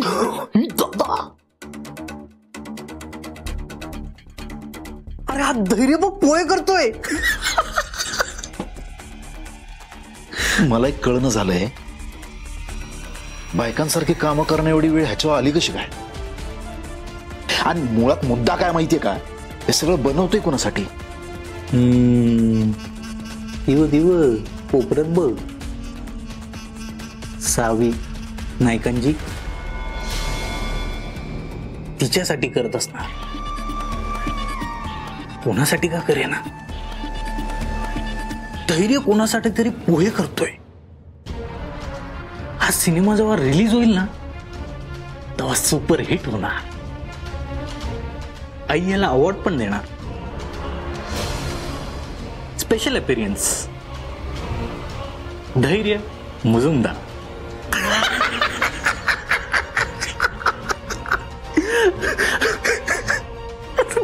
दादा, अरे हा धैर्य बघ पोहे करतोय. मला एक कळणं झालंय, बायकांसारखी कामं करणं एवढी वेळ ह्याच्यावर आली कशी काय? आणि मुळात मुद्दा काय माहितीये का? हे सगळं बनवतोय कोणासाठी? दिव दिव कोपऱ्यात बघ, सावी नायकांजी तिच्यासाठी करत असणार. कोणासाठी का करेना, धैर्य कोणासाठी तरी पोहे करतोय. हा सिनेमा जेव्हा रिलीज होईल ना तेव्हा सुपर हिट होणार. आई याला अवॉर्ड पण देणार. स्पेशल अपीरियन्स धैर्य मुजुमदार.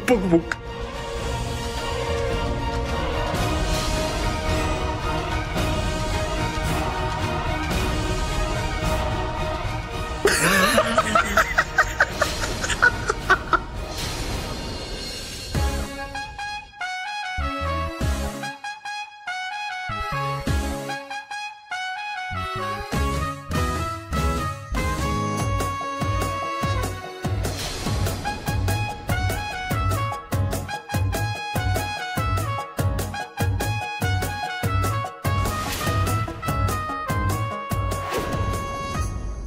बघ बघ,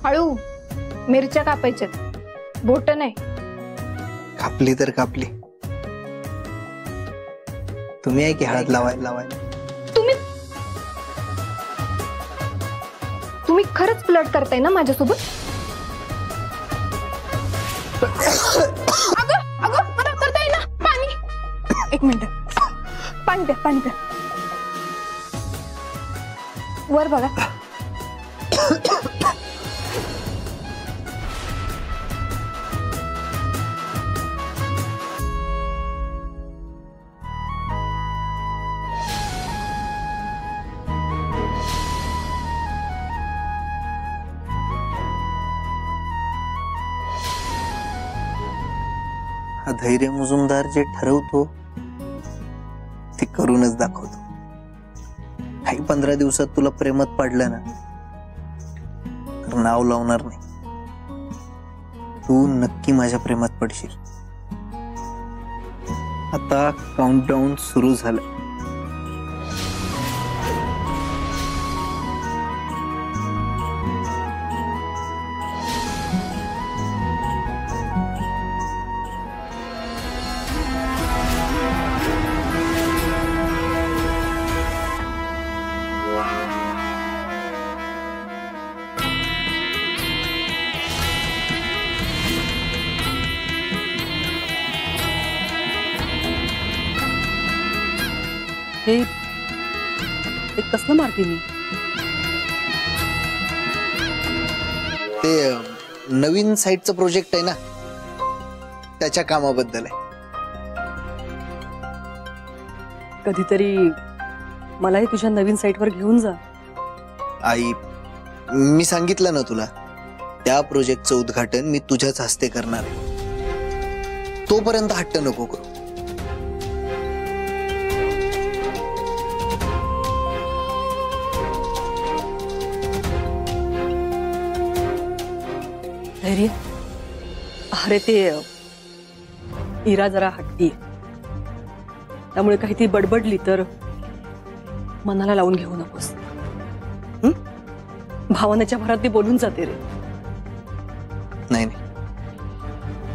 हळू मिरच्या कापायच्यात, बोट नाही. कापली तर कापली. तुम्ही आहे की हळद लावायला. तुम्ही खरंच फ्लर्ट करताय ना माझ्यासोबत? अगं अगं मला करताय ना. पाणी, एक मिनिट, पाणी प्या, पाणी प्या. वर बघा. हा धैर्य मुजुमदार जे ठरवतो ते करूनच दाखवतो. काही 15 दिवसात तुला प्रेमात पडलं ना तर नाव लावणार नाही. तू नक्की माझ्या प्रेमात पडशील. आता काउंटडाऊन सुरू झालं. हे कसलं मारते मी? ते नवीन साईटचं प्रोजेक्ट आहे ना, त्याच्या कामाबद्दल आहे. कधीतरी मलाही तुझ्या नवीन साईटवर घेऊन जा. आई, मी सांगितलं ना तुला, त्या प्रोजेक्टचं उद्घाटन मी तुझ्याच हस्ते करणार आहे. तोपर्यंत हट्ट नको करू. धैर्य, अरे ते इरा जरा हट्टी आहे, त्यामुळे काही ती बडबडली तर मनाला लावून घेऊ नकोस. भावनेच्या भरात ती बोलून जाते रे. नाही नाही,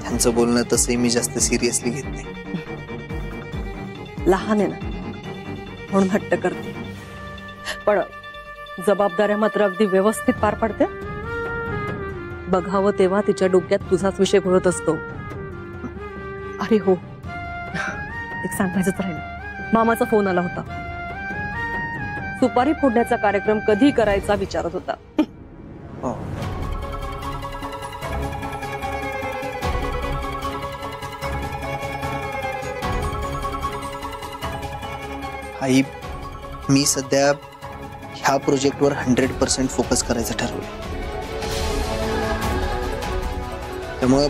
त्यांचं बोलणं तसंही मी जास्त सिरियसली घेत नाही. लहान आहे ना म्हणून हट्ट करते, पण जबाबदाऱ्या मात्र अगदी व्यवस्थित पार पाडते. बघावं तेव्हा तिच्या डोक्यात तुझाच विषय घोळत असतो. अरे हो, एक सांगायचंच राहिलं, मामाचा फोन आला होता. सुपारी फोडण्याचा कार्यक्रम कधी करायचा विचारत होता. आई, मी सध्या ह्या प्रोजेक्टवर 100% फोकस करायचं ठरवलं. त्यामुळं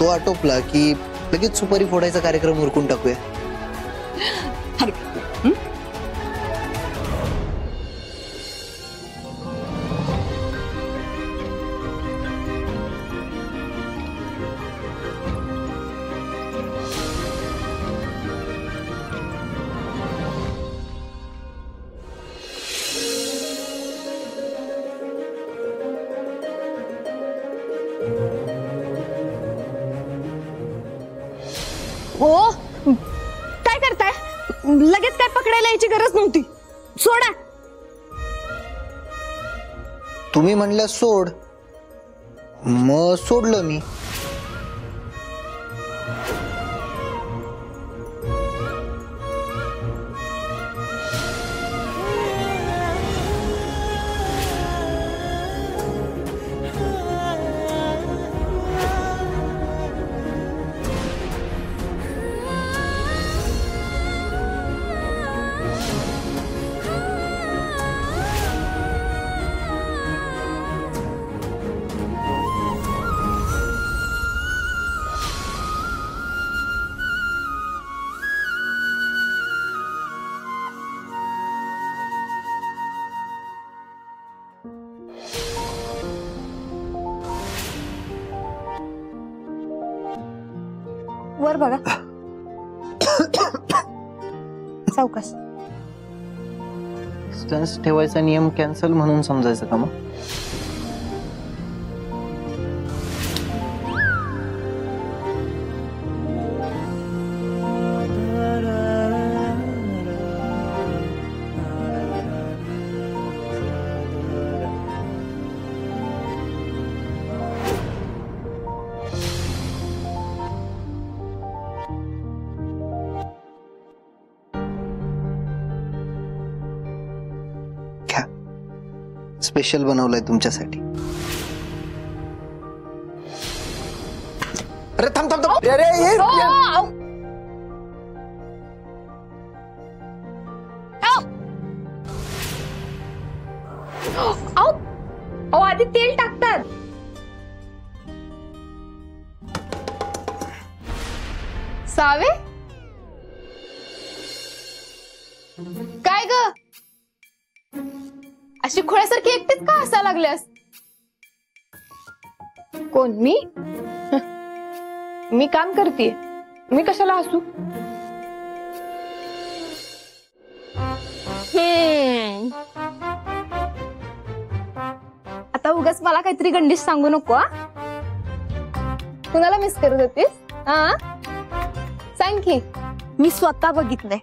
तो आटोपला की लगेच सुपारी फोडायचा कार्यक्रम उरकून टाकूया. हरकत नाही. हं? हो, काय करताय? लगेच काय पकडायला यायची गरज नव्हती. सोडा. तुम्ही म्हणल्या सोड, मग सोडलं मी. वर बघा. सावकाश. डिस्टन्स ठेवायचा नियम कॅन्सल म्हणून समजायचं का मग? स्पेशल बनवलंय तुमच्यासाठी. अरे थांब थांब थांब. अरे हे आधी तेल टाकतात. सावे काय ग, अशी खोळ्यासारखी एकटीच का हसायला लागल्यास? कोण मी? मी काम करते, मी कशाला हसू? आता उगाच मला काहीतरी गंडीश सांगू नको. कुणाला मिस करत होतीस? सांग की. मी स्वतः बघितलंय.